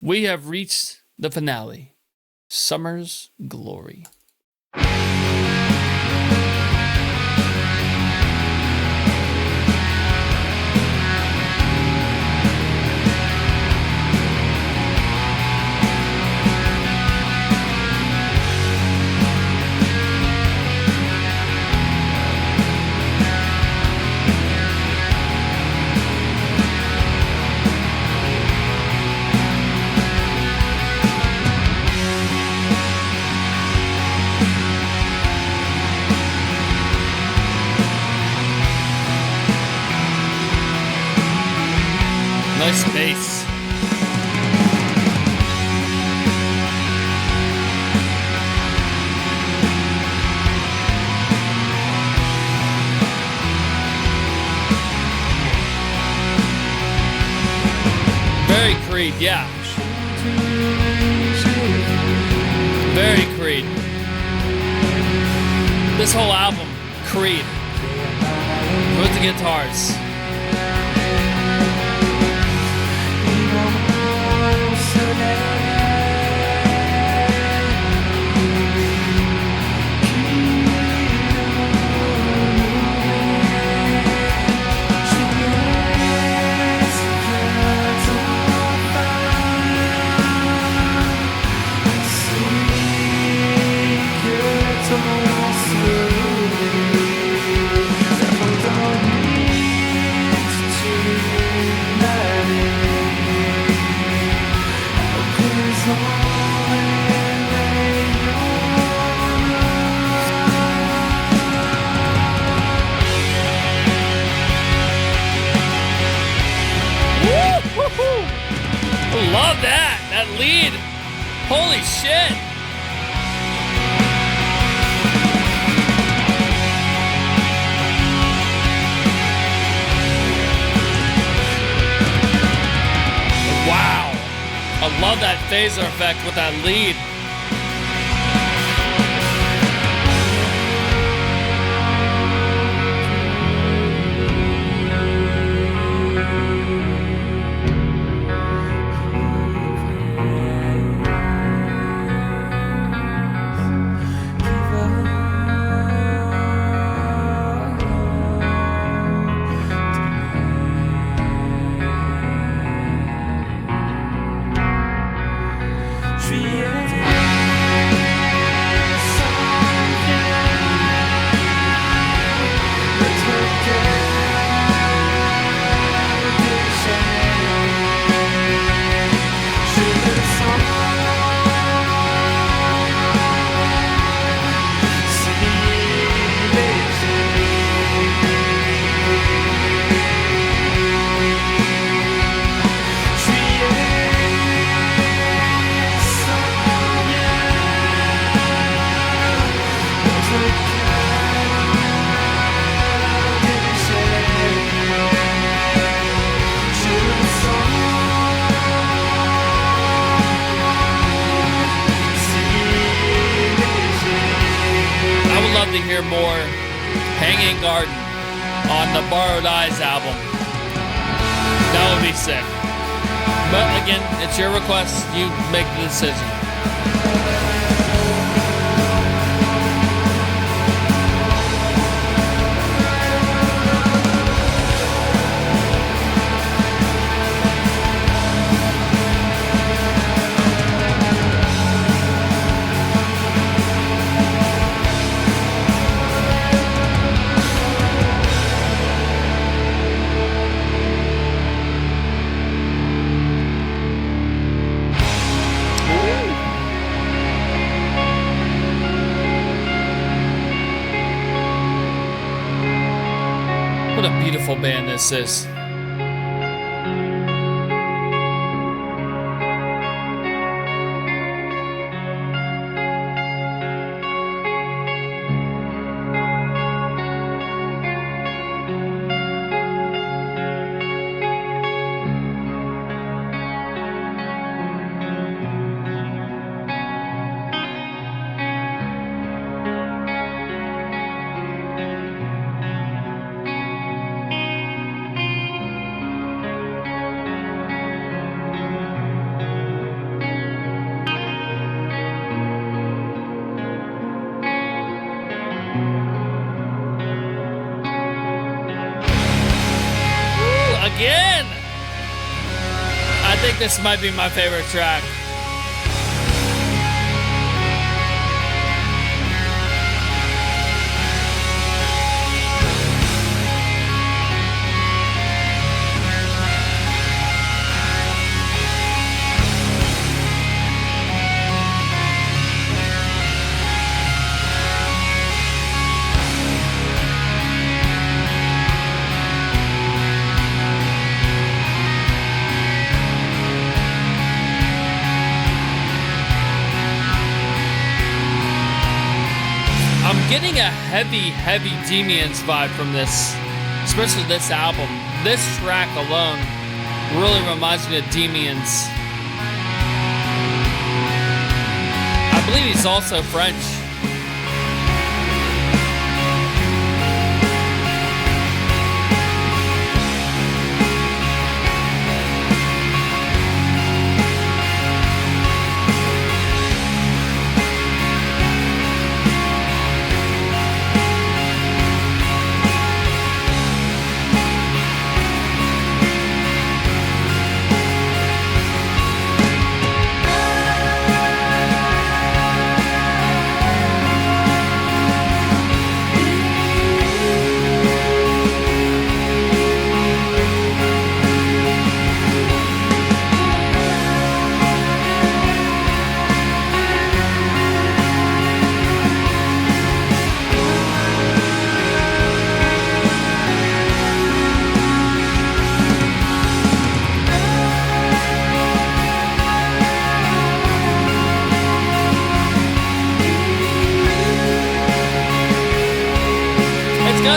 We have reached the finale. Summer's Glory. Nice bass. Very Creed, yeah. Very Creed. This whole album, Creed. With the guitars. Love that lead. Holy shit. Wow. I love that phaser effect with that lead. To hear more Hanging Garden on the Borrowed Eyes album. That would be sick. But again, it's your request. You make the decision. What a beautiful band this is. again. I think this might be my favorite track. Getting a heavy Demians vibe from this, especially this album. This track alone really reminds me of Demians. I believe he's also French.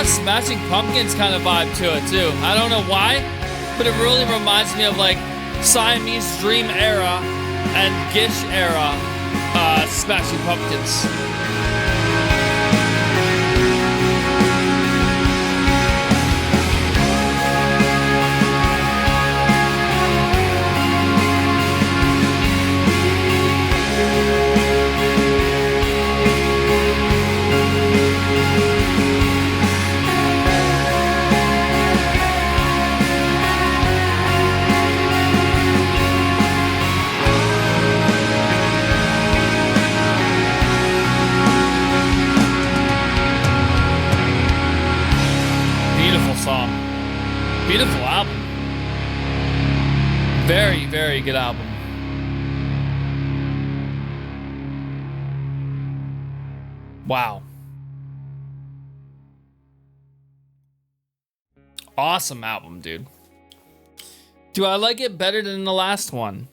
Smashing Pumpkins kind of vibe to it too. I don't know why, but it really reminds me of like Siamese Dream era and Gish era Smashing Pumpkins. Beautiful album. Very good album. Wow. Awesome album, dude. Do I like it better than the last one?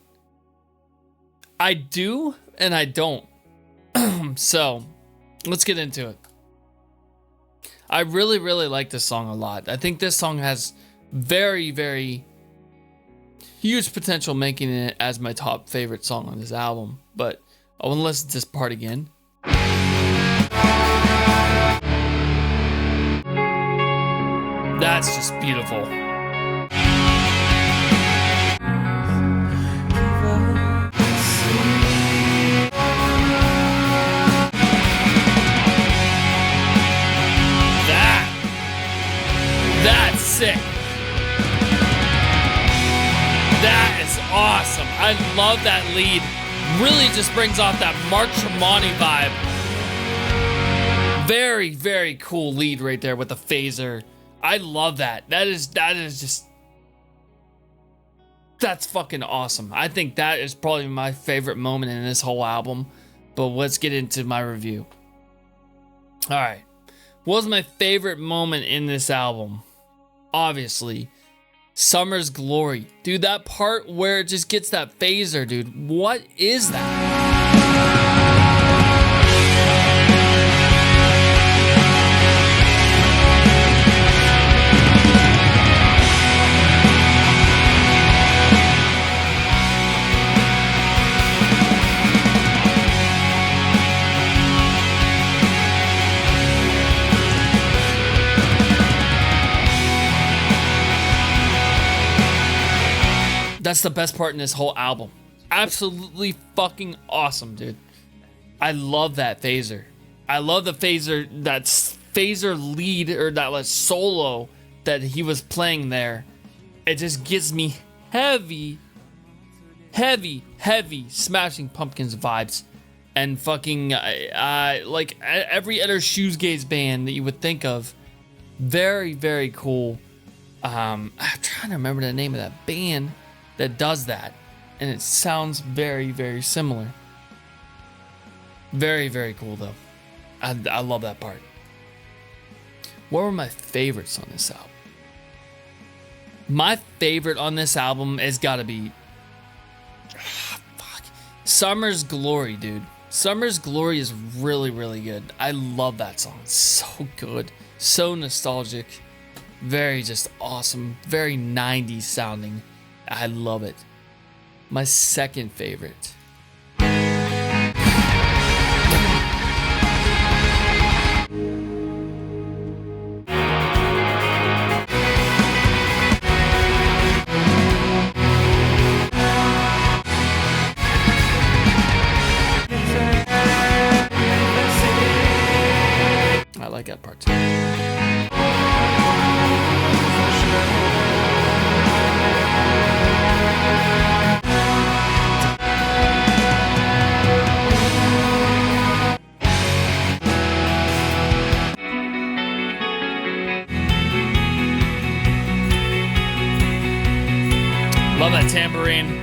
I do and I don't. So, let's get into it. I really like this song a lot. I think this song has very huge potential making it as my top favorite song on this album. But I want to listen to this part again. That's just beautiful. That's sick. That is awesome. I love that lead. Really just brings off that Mark Tremonti vibe. Very cool lead right there with the phaser. I love that. That is just... That's fucking awesome. I think that is probably my favorite moment in this whole album. But let's get into my review. Alright. What was my favorite moment in this album? Obviously, Summer's Glory. Dude, that part where it just gets that phaser, dude. What is that? That's the best part in this whole album. Absolutely fucking awesome, dude. I love that phaser. I love the phaser, that phaser lead, or that like solo that he was playing there. it just gives me heavy Smashing Pumpkins vibes. And fucking, like every other shoegaze band that you would think of. Very, very cool. I'm trying to remember the name of that band that does that. And it sounds very, very similar. Very, very cool, though. I love that part. What were my favorites on this album? My favorite on this album has got to be... Summer's Glory, dude. Summer's Glory is really, really good. I love that song. It's so good. So nostalgic. Very just awesome. Very 90s sounding. I love it. My second favorite. I like that part too. Love that tambourine.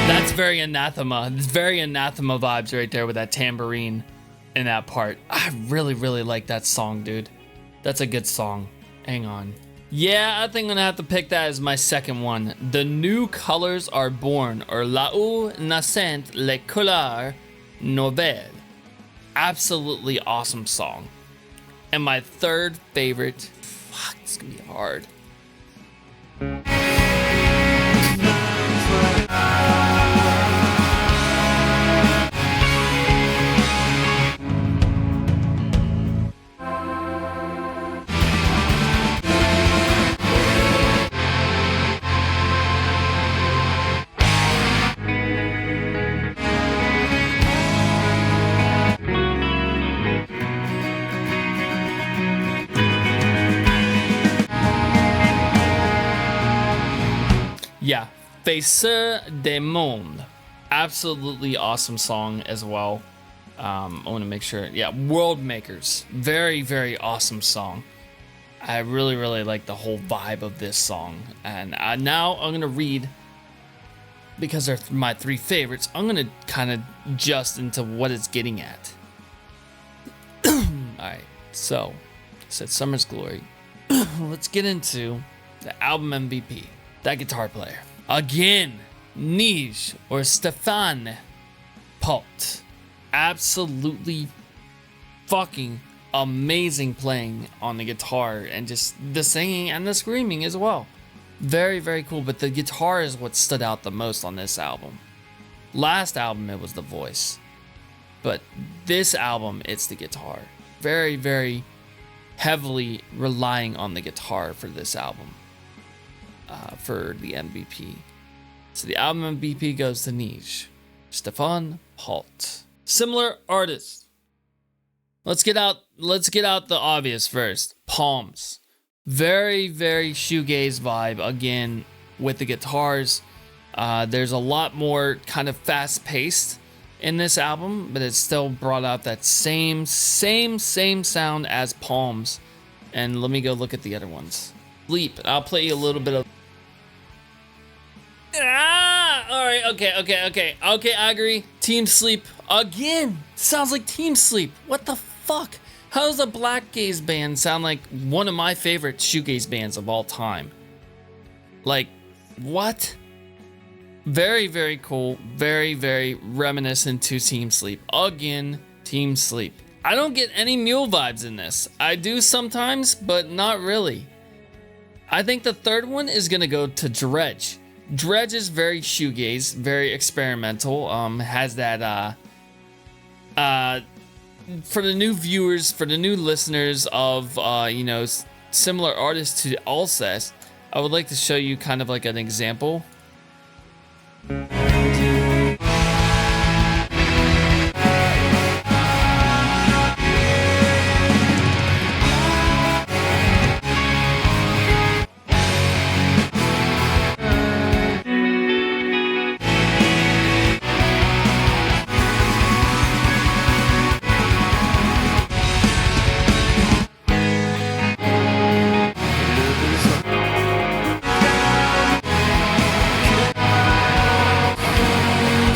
That's very Anathema. It's very Anathema vibes right there with that tambourine in that part. I really, really like that song, dude. That's a good song. Hang on. Yeah, I think I'm gonna have to pick that as my second one. The New Colors Are Born, or Là où naissent les couleurs nouvelles. Absolutely awesome song. And my third favorite, fuck, it's gonna be hard. Yeah, Faiseur des Mondes. Absolutely awesome song as well. I want to make sure. Yeah, World Makers. Very, very awesome song. I really, really like the whole vibe of this song. And now I'm going to read, because they're my three favorites, I'm going to kind of adjust into what it's getting at. Alright, so, I said Summer's Glory. Let's get into the album MVP. That guitar player. Again, Nij or Stefan Palt. Absolutely fucking amazing playing on the guitar, and just the singing and the screaming as well. Very, very cool, but the guitar is what stood out the most on this album. Last album, it was the voice. But this album, it's the guitar. Very, very heavily relying on the guitar for this album. For the MVP. So the album MVP goes to Nij. Stefan Palt. Similar artists. Let's get out the obvious first. Palms. Very, very shoegaze vibe again with the guitars. There's a lot more kind of fast-paced in this album, but it still brought out that same sound as Palms. And let me go look at the other ones. Sleep. I'll play you a little bit of... Alright, okay, I agree. Team Sleep, again, sounds like Team Sleep. What the fuck? How does a black gaze band sound like one of my favorite shoegaze bands of all time? Like, what? Very, very cool. Very, very reminiscent to Team Sleep. Again, Team Sleep. I don't get any Mule vibes in this. I do sometimes, but not really. I think the third one is gonna go to Dredge. Dredge is very shoegaze, very experimental. Has that for the new viewers, for the new listeners of similar artists to Alcest, I would like to show you kind of like an example.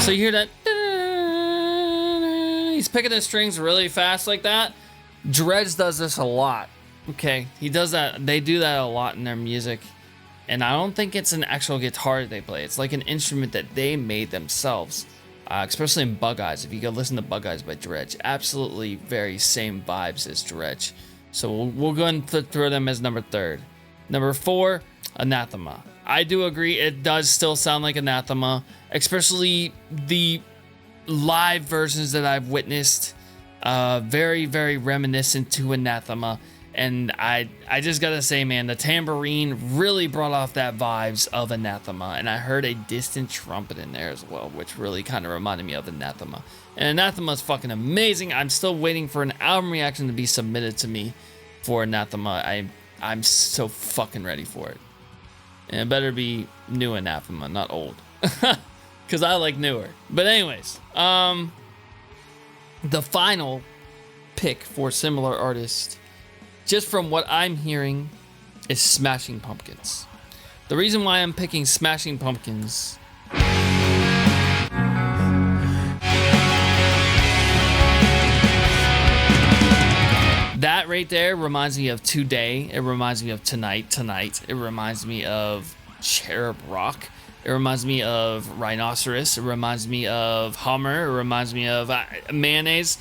So you hear that? He's picking the strings really fast like that. Dredge does this a lot. Okay, he does that. They do that a lot in their music. And I don't think it's an actual guitar they play. It's like an instrument that they made themselves. Especially in Bug Eyes. If you go listen to Bug Eyes by Dredge, absolutely very same vibes as Dredge. So we'll go and throw them as number 3. Number 4, Anathema. I do agree, it does still sound like Anathema, especially the live versions that I've witnessed. Very, very reminiscent to Anathema. And I just gotta say, man, the tambourine really brought off that vibes of Anathema. And I heard a distant trumpet in there as well, which really kind of reminded me of Anathema. And Anathema is fucking amazing. I'm still waiting for an album reaction to be submitted to me for Anathema. I'm so fucking ready for it. And it better be new Anathema, not old. Because I like newer. But anyways, the final pick for similar artists, just from what I'm hearing, is Smashing Pumpkins. The reason why I'm picking Smashing Pumpkins that right there reminds me of Today. It reminds me of Tonight. It reminds me of Cherub Rock. It reminds me of Rhinoceros. It reminds me of Hummer. It reminds me of Mayonnaise.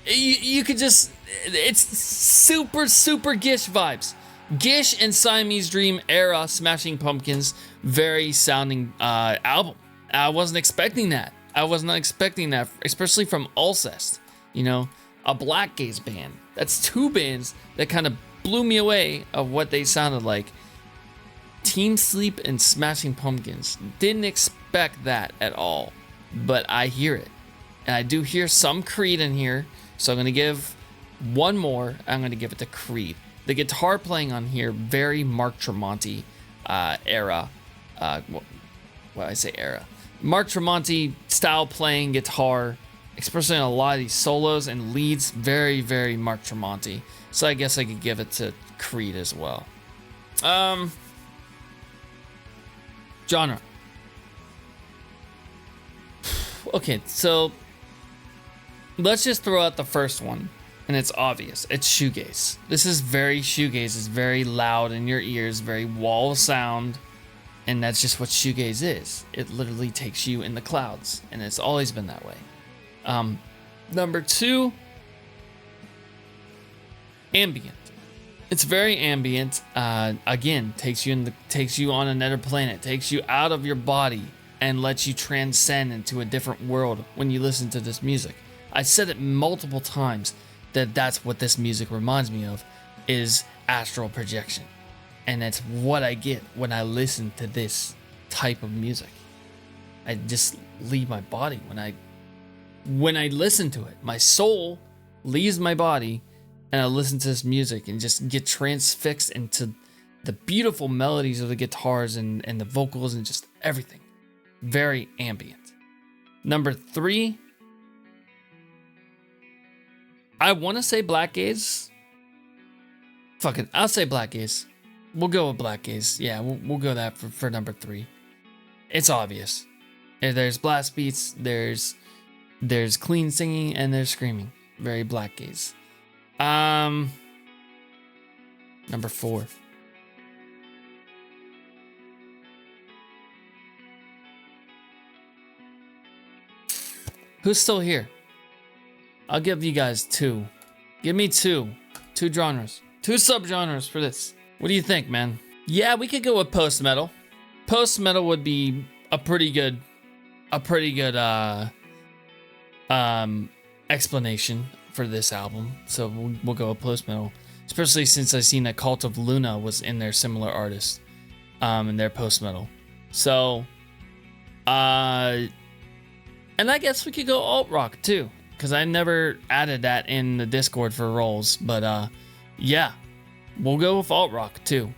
You could just, it's super, super Gish vibes. Gish and Siamese Dream era Smashing Pumpkins, very sounding album. I wasn't expecting that. I was not expecting that, especially from Alcest. You know, a black gaze band. That's 2 bands that kind of blew me away of what they sounded like. Team Sleep and Smashing Pumpkins. Didn't expect that at all, but I hear it. And I do hear some Creed in here, so I'm going to give one more. I'm going to give it to Creed. The guitar playing on here, very Mark Tremonti era. I say era. Mark Tremonti style playing guitar, especially in a lot of these solos and leads, very, very Mark Tremonti. So I guess I could give it to Creed as well. Genre. Okay, so let's just throw out the first one, and it's obvious. It's shoegaze. This is very shoegaze. It's very loud in your ears, very wall of sound, and that's just what shoegaze is. It literally takes you in the clouds, and it's always been that way. Number 2, ambient. It's very ambient. Again, takes you on another planet, takes you out of your body, and lets you transcend into a different world when you listen to this music. I said it multiple times that that's what this music reminds me of, is astral projection. And that's what I get when I listen to this type of music. I just leave my body when I listen to it. My soul leaves my body and I listen to this music and just get transfixed into the beautiful melodies of the guitars and the vocals and just everything. Very ambient. Number 3, I want to say black gaze. Fuck it, I'll say black gaze. We'll go with black gaze. Yeah, we'll go that for number 3. It's obvious. There's blast beats, there's clean singing, and there's screaming. Very black gaze. Number 4. Who's still here? I'll give you guys 2. Give me 2 genres, 2 subgenres for this. What do you think, man? Yeah, we could go with post metal. Post metal would be a pretty good explanation for this album. So we'll go with post metal, especially since I seen that Cult of Luna was in their similar artist, in their post metal. So, and I guess we could go alt rock too, because I never added that in the Discord for roles. But yeah, we'll go with alt rock too.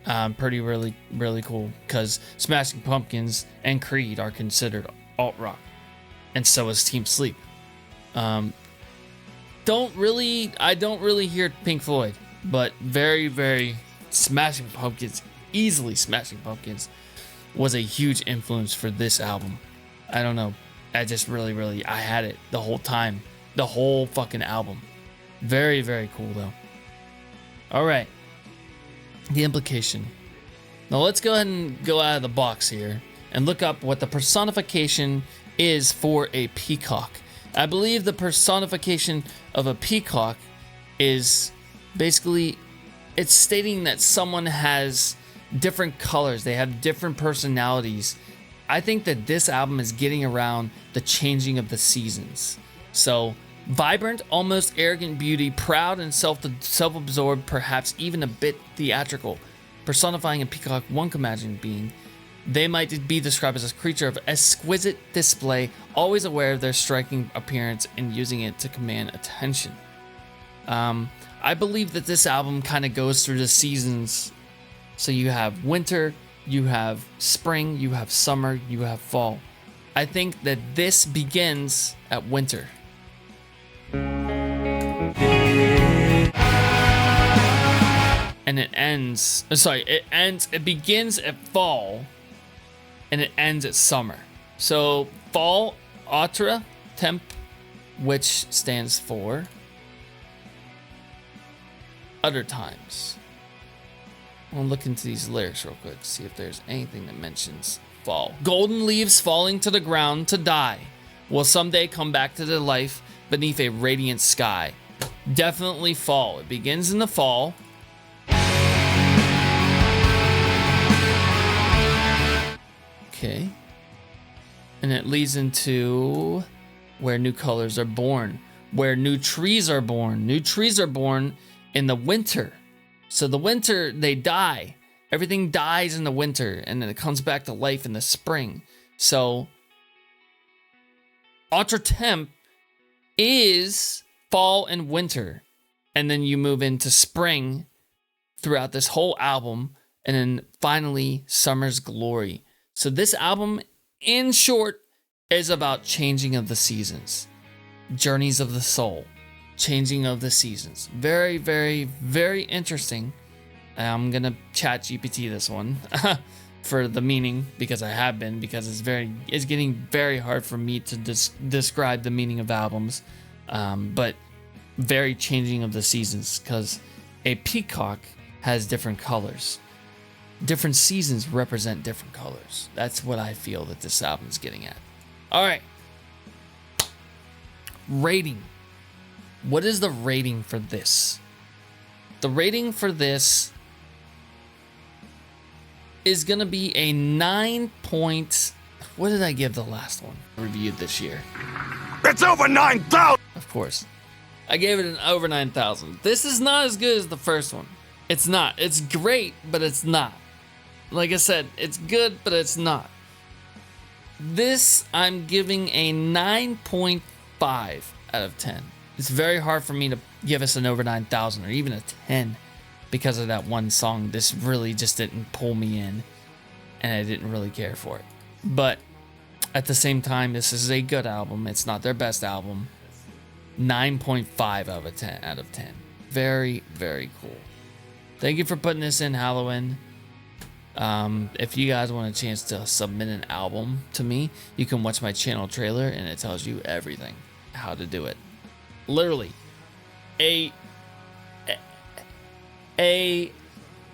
Really cool, because Smashing Pumpkins and Creed are considered alt rock, and so is Team Sleep. I don't really hear Pink Floyd, but very Smashing Pumpkins, easily Smashing Pumpkins, was a huge influence for this album. I don't know. I just really, I had it the whole time. The whole fucking album. Very, very cool though. All right. The implication. Now let's go ahead and go out of the box here and look up what the personification is for a peacock. I believe the personification of a peacock is basically, it's stating that someone has different colors. They have different personalities. I think that this album is getting around the changing of the seasons. So vibrant, almost arrogant beauty, proud and self-absorbed, perhaps even a bit theatrical, personifying a peacock one can imagine being. They might be described as a creature of exquisite display, always aware of their striking appearance and using it to command attention. I believe that this album kind of goes through the seasons. So you have winter, you have spring, you have summer, you have fall. I think that this begins at winter. And it begins at fall and it ends at summer. So fall, autra, temp, which stands for other times. I'll look into these lyrics real quick, see if there's anything that mentions fall. Golden leaves falling to the ground to die will someday come back to their life beneath a radiant sky. Definitely fall. It begins in the fall. Okay. And it leads into where new colors are born, where new trees are born. New trees are born in the winter. So the winter, they die. Everything dies in the winter, and then it comes back to life in the spring. So Ultra Temp is fall and winter. And then you move into spring throughout this whole album. And then finally, Summer's Glory. So this album, in short, is about changing of the seasons. Journeys of the soul. Changing of the seasons. Very, very, very interesting. I'm gonna chat GPT this one for the meaning, because I have been, because it's getting very hard for me to describe the meaning of albums. But very changing of the seasons, because a peacock has different colors. Different seasons represent different colors. That's what I feel that this album is getting at. All right. Rating. What is the rating for this? The rating for this is going to be a 9 point... What did I give the last one reviewed this year? It's over 9,000! Of course. I gave it an over 9,000. This is not as good as the first one. It's not. It's great, but it's not. Like I said, it's good, but it's not. This, I'm giving a 9.5 out of 10. It's very hard for me to give us an over 9,000 or even a 10 because of that one song. This really just didn't pull me in, and I didn't really care for it. But at the same time, this is a good album. It's not their best album. 9.5 out of 10. Very, very cool. Thank you for putting this in, Halloween. If you guys want a chance to submit an album to me, you can watch my channel trailer, and it tells you everything, how to do it. Literally, a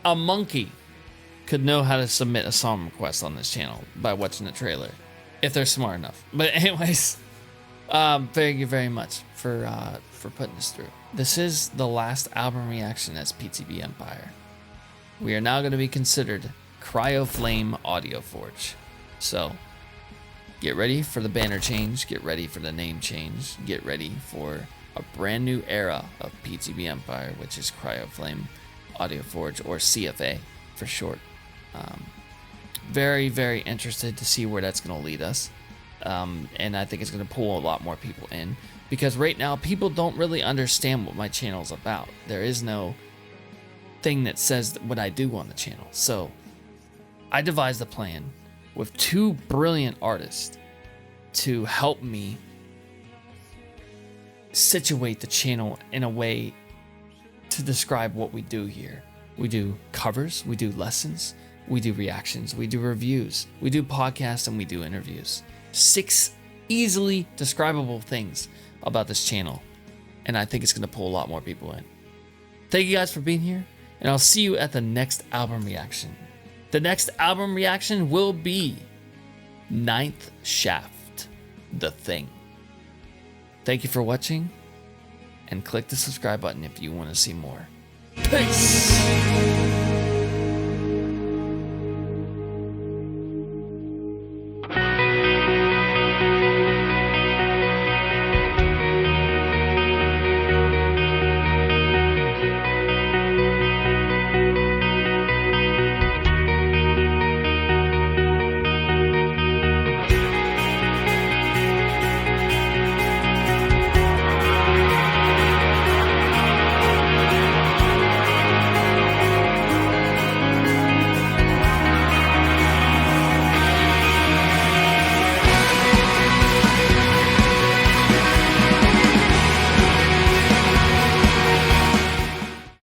monkey could know how to submit a song request on this channel by watching the trailer, if they're smart enough. But anyways, thank you very much for putting this through. This is the last album reaction as PTB Empire. We are now going to be considered Cryo Flame Audioforge. So, get ready for the banner change. Get ready for the name change. Get ready for a brand new era of PTB Empire, which is Cryo Flame Audioforge, or CFA for short. Very, very interested to see where that's going to lead us. And I think it's going to pull a lot more people in, because right now people don't really understand what my channel is about. There is no thing that says what I do on the channel. So I devised a plan with two brilliant artists to help me situate the channel in a way to describe what we do here. We do covers, we do lessons, we do reactions, we do reviews, we do podcasts, and we do interviews. 6 easily describable things about this channel. And I think it's going to pull a lot more people in. Thank you guys for being here, and I'll see you at the next album reaction. The next album reaction will be Ninth Shaft, The Thing. Thank you for watching, and click the subscribe button if you want to see more. Peace!